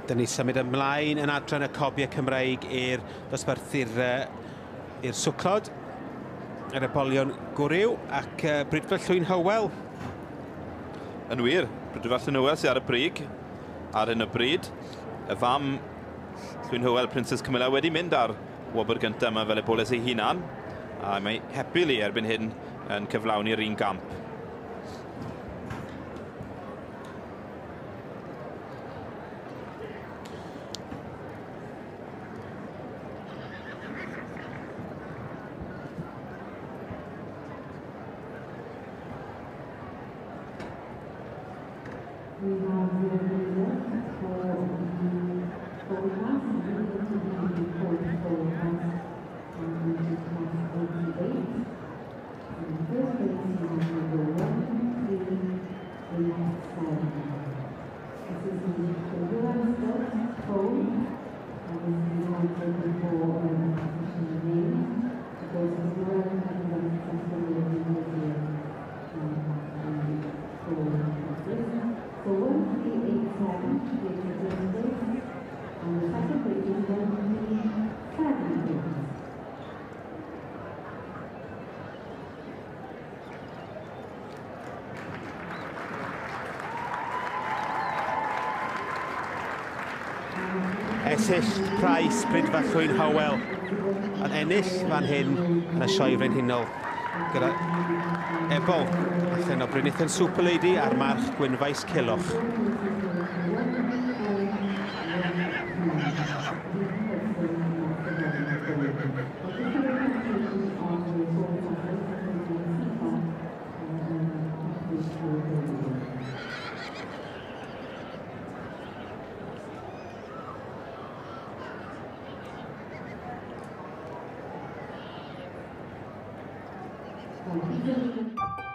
Dyna ni symud ymlaen yn adran y cobiau Cymraeg i'r dosbarthu'r swclod, yr ebolion gwryw ac Brydferth Llwyn Hywel. Yn wir, Brydferth Llwyn Hywel sydd ar y brig ar hyn o bryd. Y fam Llwyn Hywel, Princess Camilla, wedi mynd ar wobr gyntaf yma fel eboles ei hunan. A mae Hepili erbyn hyn yn cyflawni'r un gamp. Esill Price Brydferth Llwyn Hywel yn ennill fan hyn yn y sioe frenhinol gyda ebol allan o Brynithen Super Lady a'r march Gwynfaes Culwch. Thank you.